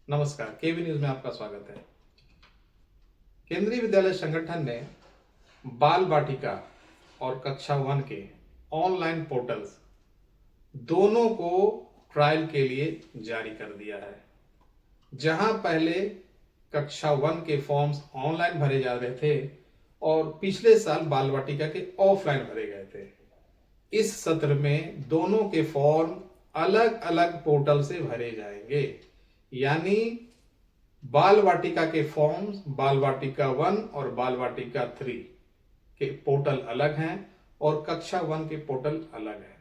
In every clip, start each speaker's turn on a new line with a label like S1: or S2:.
S1: नमस्कार, केवी न्यूज में आपका स्वागत है। केंद्रीय विद्यालय संगठन ने बाल बाटिका और कक्षा 1 के ऑनलाइन पोर्टल्स दोनों को ट्रायल के लिए जारी कर दिया है। जहां पहले कक्षा 1 के फॉर्म्स ऑनलाइन भरे जा रहे थे और पिछले साल बाल बाटिका के ऑफलाइन भरे गए थे, इस सत्र में दोनों के फॉर्म अलग अलग पोर्टल से भरे जाएंगे। यानी बाल वाटिका के फॉर्म्स बाल वाटिका 1 और बाल वाटिका 3 के पोर्टल अलग हैं और कक्षा 1 के पोर्टल अलग है।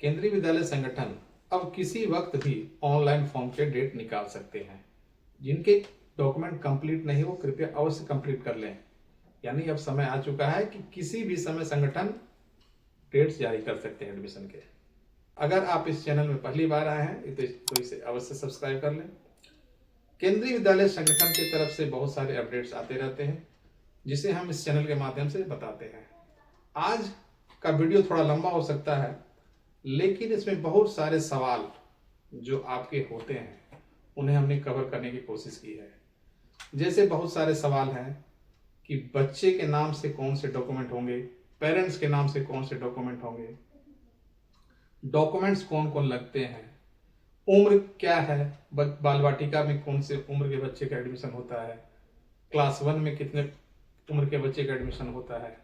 S1: केंद्रीय विद्यालय संगठन अब किसी वक्त भी ऑनलाइन फॉर्म के डेट निकाल सकते हैं। जिनके डॉक्यूमेंट कंप्लीट नहीं हो कृपया अवश्य कंप्लीट कर लें। यानी अब समय आ चुका है कि किसी भी समय संगठन डेट्स जारी कर सकते हैं एडमिशन के। अगर आप इस चैनल में पहली बार आए हैं तो इसे अवश्य सब्सक्राइब कर लें। केंद्रीय विद्यालय संगठन की तरफ से बहुत सारे अपडेट्स आते रहते हैं जिसे हम इस चैनल के माध्यम से बताते हैं। आज का वीडियो थोड़ा लंबा हो सकता है, लेकिन इसमें बहुत सारे सवाल जो आपके होते हैं उन्हें हमने कवर करने की कोशिश की है। जैसे बहुत सारे सवाल हैं कि बच्चे के नाम से कौन से डॉक्यूमेंट होंगे, पेरेंट्स के नाम से कौन से डॉक्यूमेंट होंगे, डॉक्यूमेंट्स कौन कौन लगते हैं, उम्र क्या है, बाल वाटिका में कौन से उम्र के बच्चे का एडमिशन होता है, क्लास 1 में कितने उम्र के बच्चे का एडमिशन होता है।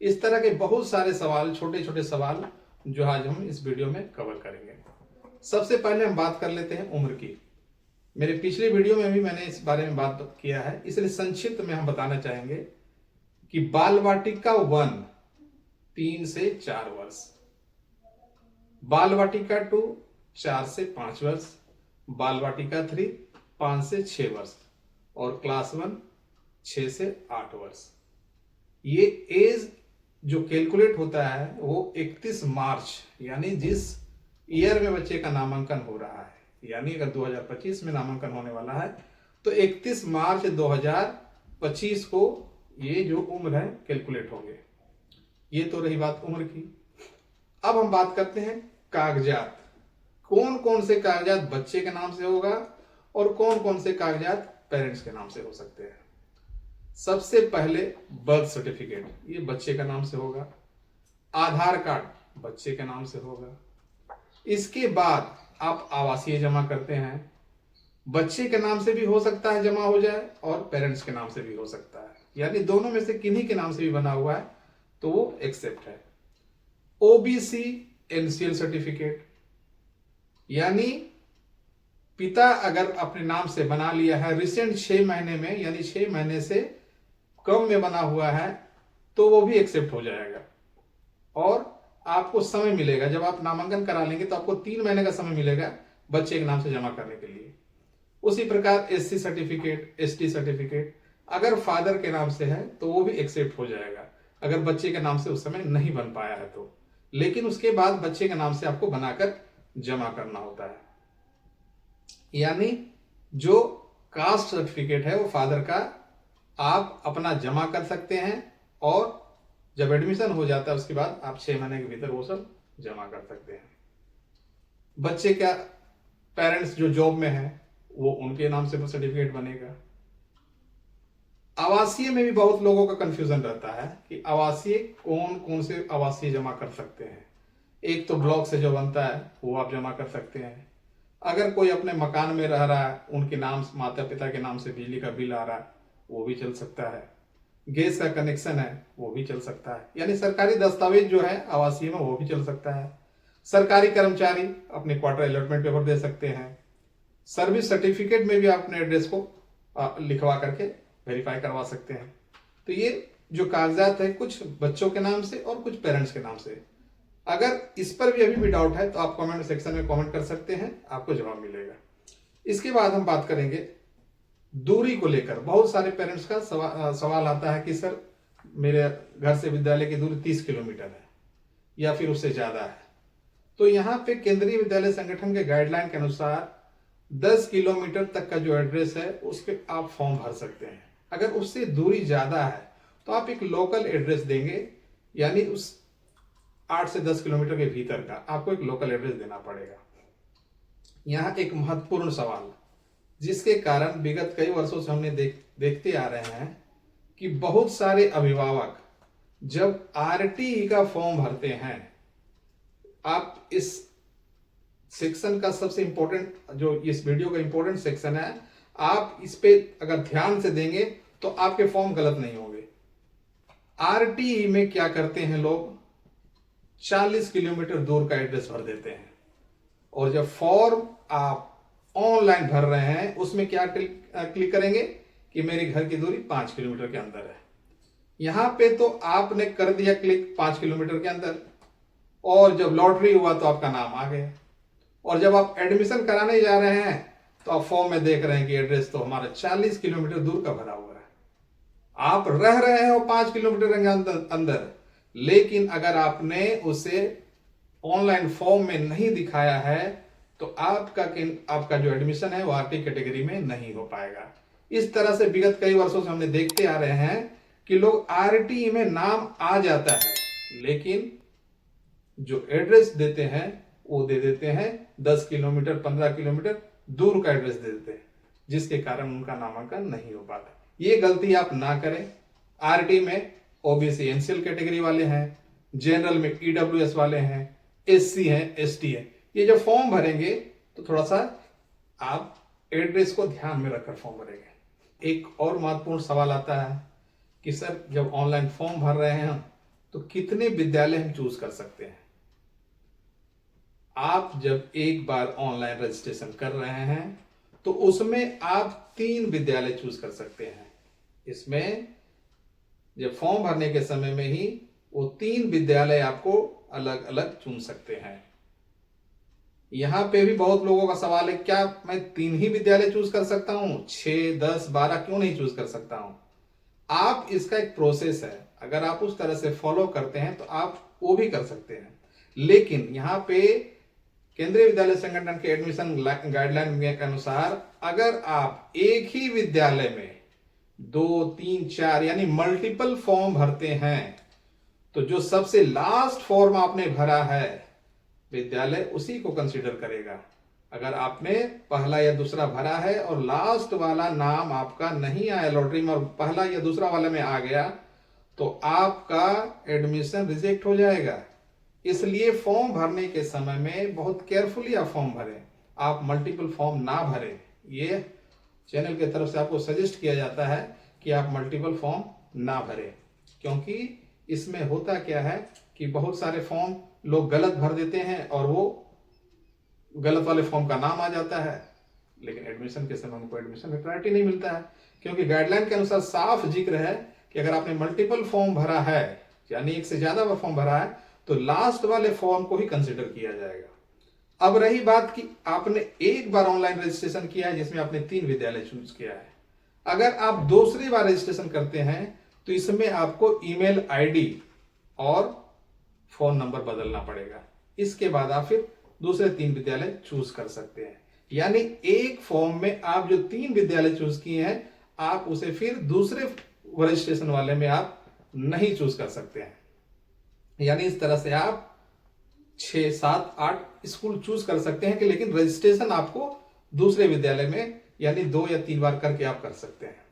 S1: इस तरह के बहुत सारे सवाल, छोटे छोटे सवाल जो आज हम इस वीडियो में कवर करेंगे। सबसे पहले हम बात कर लेते हैं उम्र की। मेरे पिछले वीडियो में भी मैंने इस बारे में बात किया है, इसलिए संक्षिप्त में हम बताना चाहेंगे कि बाल वाटिका 1 3 से 4 वर्ष, बाल वाटिका 2 4 से 5 वर्ष, बाल वाटिका 3 5 से 6 वर्ष और क्लास 1 6 से 8 वर्ष। ये एज जो कैलकुलेट होता है वो 31 मार्च यानी जिस ईयर में बच्चे का नामांकन हो रहा है, यानी अगर 2025 में नामांकन होने वाला है तो 31 मार्च 2025 को ये जो उम्र है कैलकुलेट होंगे। ये तो रही बात उम्र की। अब हम बात करते हैं कागजात। कौन कौन से कागजात बच्चे के नाम से होगा और कौन कौन से कागजात पेरेंट्स के नाम से हो सकते हैं। सबसे पहले बर्थ सर्टिफिकेट, ये बच्चे का नाम से होगा। आधार कार्ड बच्चे के नाम से होगा। इसके बाद आप आवासीय जमा करते हैं, बच्चे के नाम से भी हो सकता है जमा हो जाए और पेरेंट्स के नाम से भी हो सकता है, यानी दोनों में से किन्हीं के नाम से भी बना हुआ है तो वो एक्सेप्ट है। ओबीसी एनसीएल सर्टिफिकेट, यानी पिता अगर अपने नाम से बना लिया है रिसेंट 6 महीने में, यानी 6 महीने से कम में बना हुआ है तो वो भी एक्सेप्ट हो जाएगा और आपको समय मिलेगा। जब आप नामांकन करा लेंगे तो आपको 3 महीने का समय मिलेगा बच्चे के नाम से जमा करने के लिए। उसी प्रकार एससी सर्टिफिकेट, एसटी सर्टिफिकेट अगर फादर के नाम से है तो वो भी एक्सेप्ट हो जाएगा अगर बच्चे के नाम से उस समय नहीं बन पाया है तो, लेकिन उसके बाद बच्चे के नाम से आपको बनाकर जमा करना होता है। यानी जो कास्ट सर्टिफिकेट है वो फादर का आप अपना जमा कर सकते हैं और जब एडमिशन हो जाता है उसके बाद आप 6 महीने के भीतर वो सब जमा कर सकते हैं। बच्चे का पेरेंट्स जो जॉब में है वो उनके नाम से सर्टिफिकेट बनेगा। आवासीय में भी बहुत लोगों का कंफ्यूजन रहता है कि आवासीय कौन कौन से आवासीय जमा कर सकते हैं। एक तो ब्लॉक से जो बनता है वो आप जमा कर सकते हैं। अगर कोई अपने मकान में रह रहा है, उनके नाम, माता पिता के नाम से बिजली का बिल आ रहा है, वो भी चल सकता है। गैस का कनेक्शन है वो भी चल सकता है। यानी सरकारी दस्तावेज जो है आवासीय में वो भी चल सकता है। सरकारी कर्मचारी अपने क्वार्टर अलॉटमेंट पेपर दे सकते हैं। सर्विस सर्टिफिकेट में भी आप अपने एड्रेस को लिखवा करके वेरीफाई करवा सकते हैं। तो ये जो कागजात है कुछ बच्चों के नाम से और कुछ पेरेंट्स के नाम से। अगर इस पर भी अभी भी डाउट है तो आप कमेंट सेक्शन में कमेंट कर सकते हैं, आपको जवाब मिलेगा। इसके बाद हम बात करेंगे दूरी को लेकर। बहुत सारे पेरेंट्स का सवाल आता है कि सर मेरे घर से विद्यालय की दूरी 30 किलोमीटर है या फिर उससे ज्यादा है। तो यहाँ पे केंद्रीय विद्यालय संगठन के गाइडलाइन के अनुसार 10 किलोमीटर तक का जो एड्रेस है उस पर आप फॉर्म भर सकते हैं। अगर उससे दूरी ज्यादा है तो आप एक लोकल एड्रेस देंगे, यानी उस 8 से 10 किलोमीटर के भीतर का आपको एक लोकल एड्रेस देना पड़ेगा। यहाँ एक महत्वपूर्ण सवाल, जिसके कारण विगत कई वर्षों से हमने देखते आ रहे हैं कि बहुत सारे अभिभावक जब आरटीई का फॉर्म भरते हैं, आप इस सेक्शन का सबसे इंपॉर्टेंट, जो इस वीडियो का इंपॉर्टेंट सेक्शन है, आप इस पे अगर ध्यान से देंगे तो आपके फॉर्म गलत नहीं होंगे। आरटीई में क्या करते हैं लोग, 40 किलोमीटर दूर का एड्रेस भर देते हैं, और जब फॉर्म आप ऑनलाइन भर रहे हैं उसमें क्या क्लिक करेंगे कि मेरे घर की दूरी 5 किलोमीटर के अंदर है। यहां पे तो आपने कर दिया क्लिक 5 किलोमीटर के अंदर, और जब लॉटरी हुआ तो आपका नाम आ गया, और जब आप एडमिशन कराने जा रहे हैं तो आप फॉर्म में देख रहे हैं कि एड्रेस तो हमारा 40 किलोमीटर दूर का भरा हुआ है। आप रह रहे हो 5 किलोमीटर के अंदर, लेकिन अगर आपने उसे ऑनलाइन फॉर्म में नहीं दिखाया है तो आपका जो एडमिशन है वो आरटी कैटेगरी में नहीं हो पाएगा। इस तरह से विगत कई वर्षों से हमने देखते आ रहे हैं कि लोग आरटी में नाम आ जाता है, लेकिन जो एड्रेस देते हैं वो दे देते हैं 10 किलोमीटर 15 किलोमीटर दूर का एड्रेस दे देते हैं, जिसके कारण उनका नामांकन नहीं हो पाता। ये गलती आप ना करें। आरटी में ओबीसी एनसीएल कैटेगरी वाले हैं, जनरल में ईडब्ल्यूएस वाले हैं, एससी हैं, एसटी है, ये जब फॉर्म भरेंगे तो थोड़ा सा आप एड्रेस को ध्यान में रखकर फॉर्म भरेंगे। एक और महत्वपूर्ण सवाल आता है कि सर जब ऑनलाइन फॉर्म भर रहे हैं हम तो कितने विद्यालय हम चूज कर सकते हैं। आप जब एक बार ऑनलाइन रजिस्ट्रेशन कर रहे हैं तो उसमें आप 3 विद्यालय चूज कर सकते हैं। इसमें जब फॉर्म भरने के समय में ही वो 3 विद्यालय आपको अलग अलग चुन सकते हैं। यहां पे भी बहुत लोगों का सवाल है, क्या मैं 3 ही विद्यालय चूज कर सकता हूं, 6, 10, 12 क्यों नहीं चूज कर सकता हूं। आप इसका एक प्रोसेस है, अगर आप उस तरह से फॉलो करते हैं तो आप वो भी कर सकते हैं। लेकिन यहां पे केंद्रीय विद्यालय संगठन के एडमिशन गाइडलाइन के अनुसार अगर आप एक ही विद्यालय में 2, 3, 4 यानी मल्टीपल फॉर्म भरते हैं तो जो सबसे लास्ट फॉर्म आपने भरा है विद्यालय उसी को कंसीडर करेगा। अगर आपने पहला या दूसरा भरा है और लास्ट वाला नाम आपका नहीं आया लॉटरी में और पहला या दूसरा वाले में आ गया तो आपका एडमिशन रिजेक्ट हो जाएगा। इसलिए फॉर्म भरने के समय में बहुत केयरफुली आप फॉर्म भरें, आप मल्टीपल फॉर्म ना भरें। ये चैनल की तरफ से आपको सजेस्ट किया जाता है कि आप मल्टीपल फॉर्म ना भरें, क्योंकि इसमें होता क्या है कि बहुत सारे फॉर्म लोग गलत भर देते हैं और वो गलत वाले फॉर्म का नाम आ जाता है, लेकिन एडमिशन के समय उनको एडमिशन में प्रायोरिटी नहीं मिलता है, क्योंकि गाइडलाइन के अनुसार साफ जिक्र है कि अगर आपने मल्टीपल फॉर्म भरा है यानी एक से ज्यादा फॉर्म भरा है तो लास्ट वाले फॉर्म को ही कंसिडर किया जाएगा। अब रही बात कि आपने एक बार ऑनलाइन रजिस्ट्रेशन किया है जिसमें आपने 3 विद्यालय चूज किया है, अगर आप दूसरी बार रजिस्ट्रेशन करते हैं तो इसमें आपको ईमेल आईडी और फोन नंबर बदलना पड़ेगा। इसके बाद आप फिर दूसरे 3 विद्यालय चूज कर सकते हैं। यानी एक फॉर्म में आप जो 3 विद्यालय चूज किए हैं आप उसे फिर दूसरे रजिस्ट्रेशन वाले में आप नहीं चूज कर सकते हैं। यानी इस तरह से आप 6, 7, 8 स्कूल चूज कर सकते हैं कि लेकिन रजिस्ट्रेशन आपको दूसरे विद्यालय में यानी 2 या 3 बार करके आप कर सकते हैं।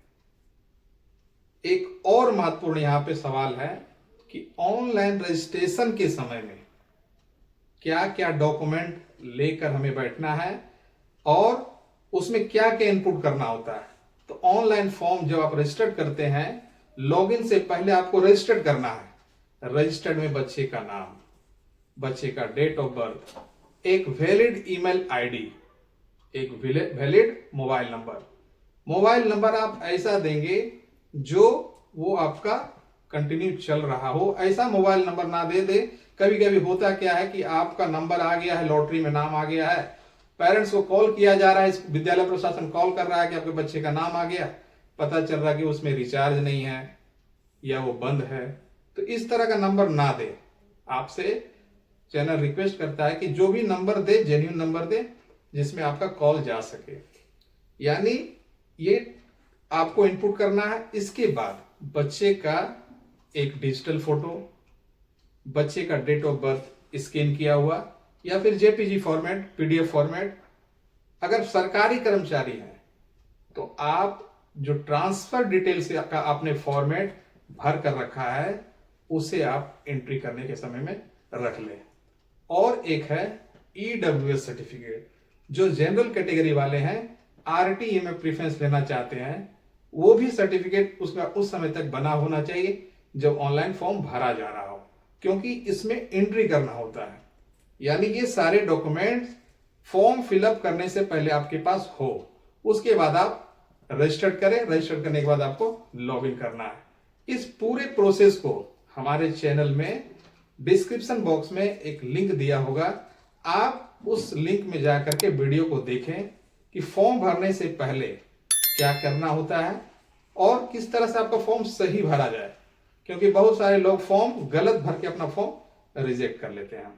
S1: एक और महत्वपूर्ण यहां पे सवाल है कि ऑनलाइन रजिस्ट्रेशन के समय में क्या क्या डॉक्यूमेंट लेकर हमें बैठना है और उसमें क्या क्या इनपुट करना होता है। तो ऑनलाइन फॉर्म जब आप रजिस्टर्ड करते हैं लॉगिन से पहले आपको रजिस्टर्ड करना है। रजिस्टर्ड में बच्चे का नाम, बच्चे का डेट ऑफ बर्थ, एक वैलिड ईमेल आईडी, एक valid mobile number. Mobile number आप ऐसा देंगे जो वो आपका कंटिन्यू चल रहा हो, ऐसा मोबाइल नंबर ना दे। कभी कभी होता क्या है कि आपका नंबर आ गया है, लॉटरी में नाम आ गया है, पेरेंट्स को कॉल किया जा रहा है, विद्यालय प्रशासन कॉल कर रहा है कि आपके बच्चे का नाम आ गया, पता चल रहा है कि उसमें रिचार्ज नहीं है या वो बंद है। तो इस तरह का नंबर ना दे। आपसे चैनल रिक्वेस्ट करता है कि जो भी नंबर दे जेन्युइन नंबर दे जिसमें आपका कॉल जा सके। यानी ये आपको इनपुट करना है। इसके बाद बच्चे का एक डिजिटल फोटो, बच्चे का डेट ऑफ बर्थ स्कैन किया हुआ या फिर जेपीजी फॉर्मेट, पीडीएफ फॉर्मेट। अगर सरकारी कर्मचारी हैं तो आप जो ट्रांसफर डिटेल्स का आपने फॉर्मेट भर कर रखा है उसे आप एंट्री करने के समय में रख लें। और एक है ईडब्ल्यूएस सर्टिफिकेट, जो जनरल कैटेगरी वाले हैं, आरटीई में प्रेफरेंस लेना चाहते हैं, वो भी सर्टिफिकेट उसका उस समय तक बना होना चाहिए जब ऑनलाइन फॉर्म भरा जा रहा हो, क्योंकि इसमें एंट्री करना होता है। यानी ये सारे डॉक्यूमेंट्स फॉर्म फिलअप करने से पहले आपके पास हो, उसके बाद आप रजिस्टर्ड करें। रजिस्टर्ड करने के बाद आपको लॉग इन करना है। इस पूरे प्रोसेस को हमारे चैनल में डिस्क्रिप्शन बॉक्स में एक लिंक दिया होगा, आप उस लिंक में जाकर के वीडियो को देखें कि फॉर्म भरने से पहले क्या करना होता है और किस तरह से आपका फॉर्म सही भरा जाए, क्योंकि बहुत सारे लोग फॉर्म गलत भर के अपना फॉर्म रिजेक्ट कर लेते हैं।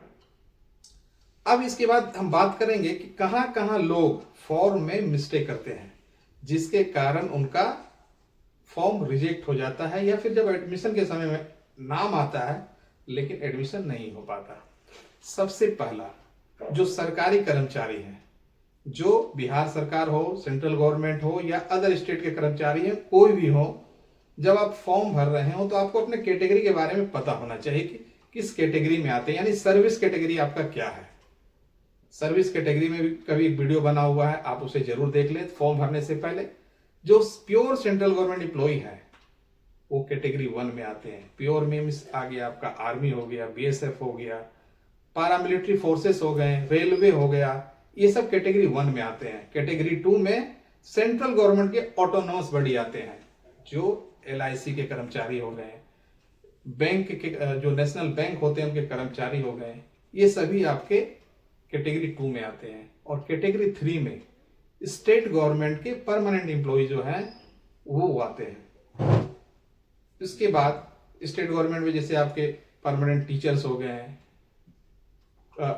S1: अब इसके बाद हम बात करेंगे कि कहां कहां लोग फॉर्म में मिस्टेक करते हैं, जिसके कारण उनका फॉर्म रिजेक्ट हो जाता है, या फिर जब एडमिशन के समय में नाम आता है लेकिन एडमिशन नहीं हो पाता। सबसे पहला, जो सरकारी कर्मचारी हैं, जो बिहार सरकार हो, सेंट्रल गवर्नमेंट हो या अदर स्टेट के कर्मचारी हैं, कोई भी हो, जब आप फॉर्म भर रहे हो तो आपको अपने कैटेगरी के बारे में पता होना चाहिए कि किस कैटेगरी में आते हैं, यानी सर्विस कैटेगरी आपका क्या है। सर्विस कैटेगरी में भी कभी एक वीडियो बना हुआ है, आप उसे जरूर देख लें फॉर्म भरने से पहले। जो प्योर सेंट्रल गवर्नमेंट एम्प्लॉय है वो कैटेगरी 1 में आते हैं। प्योर में आ गया आपका आर्मी हो गया, बीएसएफ हो गया, पारामिलिट्री फोर्सेस हो गए, रेलवे हो गया, ये सब कैटेगरी 1 में आते हैं। कैटेगरी 2 में सेंट्रल गवर्नमेंट के ऑटोनोमस बॉडी आते हैं, जो एलआईसी के कर्मचारी हो गए, बैंक के जो नेशनल बैंक होते हैं उनके कर्मचारी हो गए, ये सभी आपके कैटेगरी 2 में आते हैं। और कैटेगरी 3 में स्टेट गवर्नमेंट के परमानेंट एम्प्लॉय जो हैं वो आते हैं। इसके बाद स्टेट गवर्नमेंट में जैसे आपके परमानेंट टीचर्स हो गए हैं,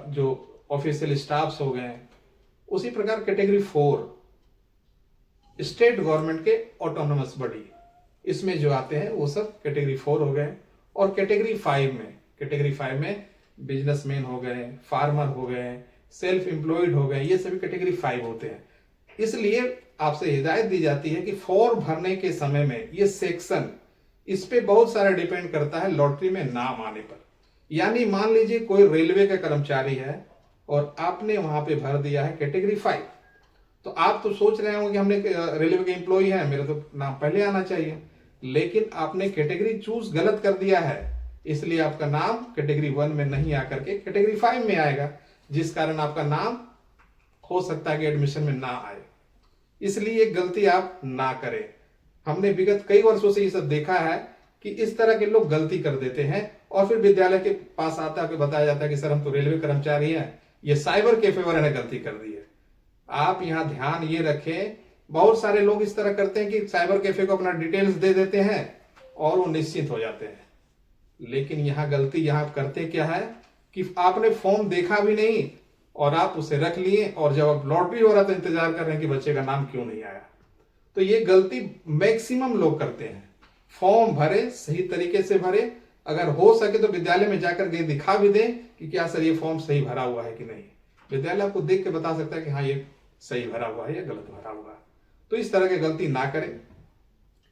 S1: जो ऑफिशियल स्टाफ्स हो गए हैं, उसी प्रकार कैटेगरी 4 स्टेट गवर्नमेंट के ऑटोनोमस बॉडी, इसमें जो आते हैं वो सब कैटेगरी 4 हो गए। और कैटेगरी 5 में बिजनेसमैन हो गए, फार्मर हो गए, सेल्फ एम्प्लॉयड हो गए, ये सभी कैटेगरी 5 होते हैं। इसलिए आपसे हिदायत दी जाती है कि फॉर्म भरने के समय में ये सेक्शन, इस पे बहुत सारा डिपेंड करता है लॉटरी में नाम आने पर। यानी मान लीजिए कोई रेलवे का कर्मचारी है और आपने वहां पे भर दिया है कैटेगरी 5, तो आप तो सोच रहे होंगे कि हमने रेलवे के एम्प्लॉय है, मेरा तो नाम पहले आना चाहिए, लेकिन आपने कैटेगरी चूज गलत कर दिया है, इसलिए आपका नाम कैटेगरी 1 में नहीं आकर के कैटेगरी 5 में आएगा, जिस कारण आपका नाम हो सकता है कि एडमिशन में ना आए। इसलिए ये गलती आप ना करें। हमने विगत कई वर्षों से ये सब देखा है कि इस तरह के लोग गलती कर देते हैं और फिर विद्यालय के पास आता है, बताया जाता है कि सर हम तो रेलवे कर्मचारी हैं, ये साइबर कैफे वाले ने गलती कर दी है। आप यहाँ ध्यान ये रखें, बहुत सारे लोग इस तरह करते हैं कि साइबर कैफे को अपना डिटेल्स दे देते हैं और वो निश्चिंत हो जाते हैं। लेकिन यहाँ गलती यहाँ करते क्या है कि आपने फॉर्म देखा भी नहीं और आप उसे रख लिए, और जब आप लॉटरी हो रहा तो इंतजार कर रहे हैं कि बच्चे का नाम क्यों नहीं आया। तो ये गलती मैक्सिमम लोग करते हैं। फॉर्म भरे, सही तरीके से भरे, अगर हो सके तो विद्यालय में जाकर के दिखा भी दें कि क्या सर ये फॉर्म सही भरा हुआ है कि नहीं। विद्यालय आपको देख के बता सकता है कि हाँ ये सही भरा हुआ है या गलत भरा हुआ है। तो इस तरह की गलती ना करें।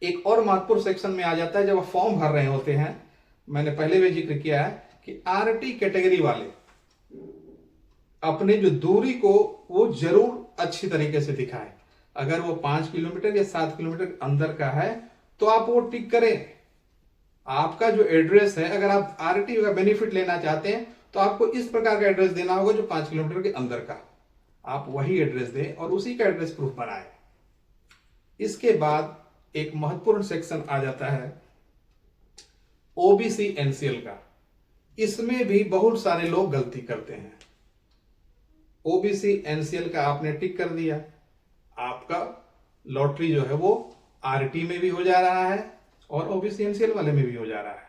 S1: एक और महत्वपूर्ण सेक्शन में आ जाता है जब आप फॉर्म भर रहे होते हैं, मैंने पहले भी जिक्र किया है कि आरटी कैटेगरी वाले अपने जो दूरी को वो जरूर अच्छी तरीके से दिखाएं। अगर वो 5 किलोमीटर या 7 किलोमीटर अंदर का है तो आप वो टिक करें। आपका जो एड्रेस है, अगर आप आरटी का बेनिफिट लेना चाहते हैं तो आपको इस प्रकार का एड्रेस देना होगा जो 5 किलोमीटर के अंदर का, आप वही एड्रेस दें और उसी का एड्रेस प्रूफ बनाएं। इसके बाद एक महत्वपूर्ण सेक्शन आ जाता है ओबीसी एनसीएल का। इसमें भी बहुत सारे लोग गलती करते हैं। ओबीसी एनसीएल का आपने टिक कर दिया, आपका लॉटरी जो है वो आरटी में भी हो जा रहा है और ओबीसी एनसीएल वाले में भी हो जा रहा है।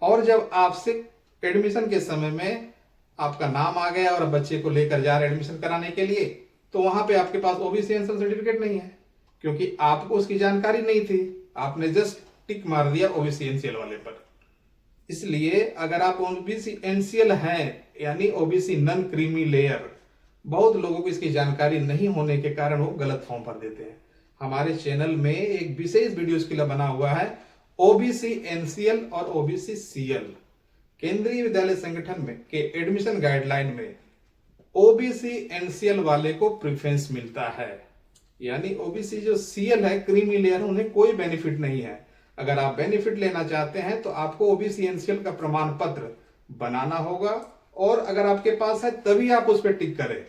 S1: और जब आपसे एडमिशन के समय में आपका नाम आ गया और बच्चे को लेकर जा रहे एडमिशन कराने के लिए, तो वहां पे आपके पास ओबीसी एनसीएल सर्टिफिकेट नहीं है, क्योंकि आपको उसकी जानकारी नहीं थी, आपने जस्ट टिक मार दिया ओबीसी एनसीएल वाले पर। इसलिए अगर आप ओबीसी एनसीएल हैं, यानी ओबीसी नॉन क्रीमी लेयर, बहुत लोगों को इसकी जानकारी नहीं होने के कारण वो गलत फॉर्म भर देते हैं। हमारे चैनल में एक विशेष वीडियो इसके लिए बना हुआ है। ओबीसी एनसीएल और ओबीसी सीएल केंद्रीय विद्यालय संगठन में के एडमिशन गाइडलाइन में ओबीसी एनसीएल वाले को प्रेफरेंस मिलता है, यानी ओबीसी जो सीएल है क्रीमी लेयर उन्हें कोई बेनिफिट नहीं है। अगर आप बेनिफिट लेना चाहते हैं तो आपको ओबीसी एनसीएल का प्रमाण पत्र बनाना होगा, और अगर आपके पास है तभी आप उस पर टिक करें,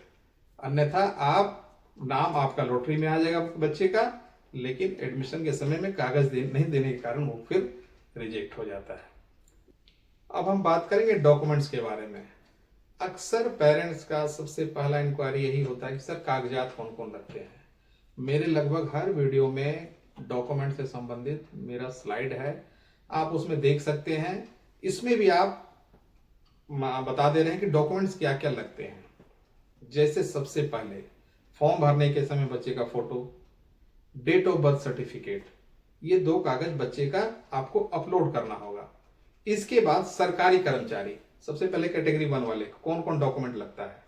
S1: अन्यथा आप नाम आपका लॉटरी में आ जाएगा बच्चे का, लेकिन एडमिशन के समय में कागज नहीं देने के कारण वो फिर रिजेक्ट हो जाता है। अब हम बात करेंगे डॉक्यूमेंट्स के बारे में। अक्सर पेरेंट्स का सबसे पहला इंक्वायरी यही होता है कि सर कागजात कौन कौन रखते हैं। मेरे लगभग हर वीडियो में डॉक्यूमेंट से संबंधित मेरा स्लाइड है, आप उसमें देख सकते हैं। इसमें भी आप बता दे रहे हैं कि डॉक्यूमेंट्स क्या क्या लगते हैं। जैसे सबसे पहले फॉर्म भरने के समय बच्चे का photo, date of birth certificate, ये 2 कागज बच्चे का आपको अपलोड करना होगा। इसके बाद सरकारी कर्मचारी, सबसे पहले कैटेगरी 1 वाले कौन कौन डॉक्यूमेंट लगता है,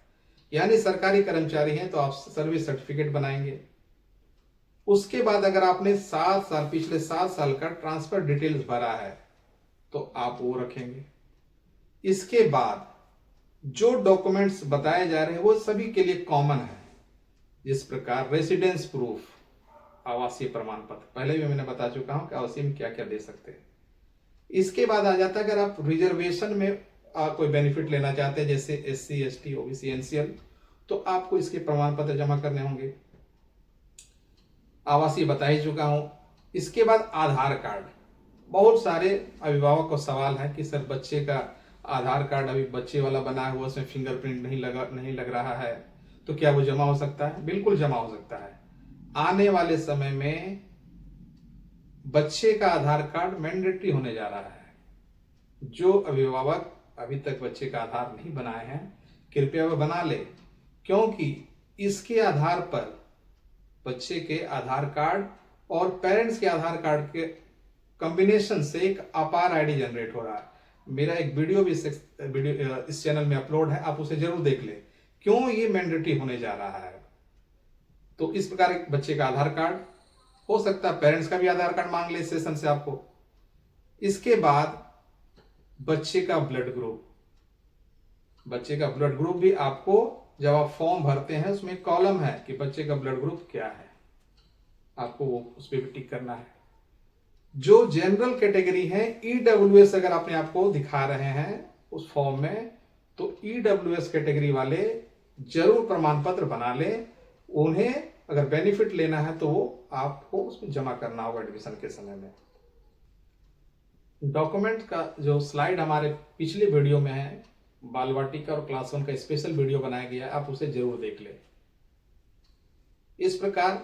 S1: यानी सरकारी कर्मचारी हैं तो आप सर्विस सर्टिफिकेट बनाएंगे। उसके बाद अगर आपने 7 साल पिछले 7 साल का ट्रांसफर डिटेल्स भरा है तो आप वो रखेंगे। इसके बाद जो डॉक्यूमेंट्स बताए जा रहे हैं वो सभी के लिए कॉमन है, जिस प्रकार रेसिडेंस प्रूफ, आवासीय प्रमाण पत्र, पहले भी मैंने बता चुका हूं कि आवासीय में क्या क्या दे सकते हैं। इसके बाद आ जाता है अगर आप रिजर्वेशन में कोई बेनिफिट लेना चाहते हैं जैसे एससी एसटी ओबीसी एनसीएल, तो आपको इसके प्रमाण पत्र जमा करने होंगे। आवासीय बता ही चुका हूं। इसके बाद आधार कार्ड, बहुत सारे अभिभावक को सवाल है कि सर बच्चे का आधार कार्ड अभी बच्चे वाला बना हुआ, उसमें फिंगरप्रिंट नहीं लग रहा है, तो क्या वो जमा हो सकता है? बिल्कुल जमा हो सकता है। आने वाले समय में बच्चे का आधार कार्ड मैंडेटरी होने जा रहा है। जो अभिभावक अभी तक बच्चे का आधार नहीं बनाए हैं कृपया वह बना ले, क्योंकि इसके आधार पर बच्चे के आधार कार्ड और पेरेंट्स के आधार कार्ड के कॉम्बिनेशन से एक अपार आईडी जनरेट हो रहा है। मेरा एक वीडियो भी इस चैनल में अपलोड है, आप उसे जरूर देख ले, क्यों ये मैंडेटरी होने जा रहा है। तो इस प्रकार एक बच्चे का आधार कार्ड हो सकता है, पेरेंट्स का भी आधार कार्ड मांग ले सेशन से आपको। इसके बाद बच्चे का ब्लड ग्रुप, बच्चे का ब्लड ग्रुप भी आपको जब आप फॉर्म भरते हैं उसमें कॉलम है कि बच्चे का ब्लड ग्रुप क्या है, आपको वो उस पर भी टिक करना है। जो जनरल कैटेगरी है ईडब्ल्यूएस अगर अपने आपको दिखा रहे हैं उस फॉर्म में, तो ईडब्ल्यूएस कैटेगरी वाले जरूर प्रमाण पत्र बना लें। उन्हें अगर बेनिफिट लेना है तो वो आपको उसमें जमा करना होगा एडमिशन के समय में। डॉक्यूमेंट का जो स्लाइड हमारे पिछले वीडियो में है, बाल वाटिका और क्लास 1 का स्पेशल वीडियो बनाया गया है, आप उसे जरूर देख लें। इस प्रकार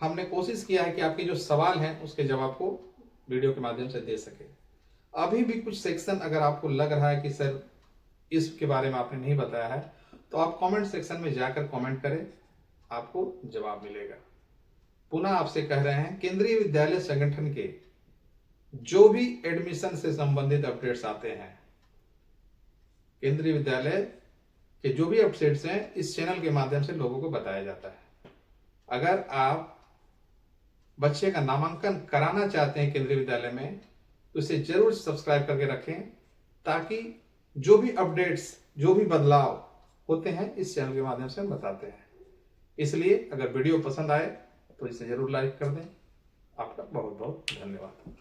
S1: हमने कोशिश किया है कि आपके जो सवाल हैं उसके जवाब को वीडियो के माध्यम से दे सके। अभी भी कुछ सेक्शन अगर आपको लग रहा है कि सर इसके बारे में आपने नहीं बताया है, तो आप कमेंट सेक्शन में जाकर कमेंट करें, आपको जवाब मिलेगा। पुनः आपसे कह रहे हैं, केंद्रीय विद्यालय संगठन के जो भी एडमिशन से संबंधित अपडेट्स आते हैं, केंद्रीय विद्यालय के जो भी अपडेट्स हैं इस चैनल के माध्यम से लोगों को बताया जाता है। अगर आप बच्चे का नामांकन कराना चाहते हैं केंद्रीय विद्यालय में, तो इसे जरूर सब्सक्राइब करके रखें, ताकि जो भी अपडेट्स, जो भी बदलाव होते हैं इस चैनल के माध्यम से हम बताते हैं। इसलिए अगर वीडियो पसंद आए तो इसे जरूर लाइक कर दें। आपका बहुत बहुत धन्यवाद।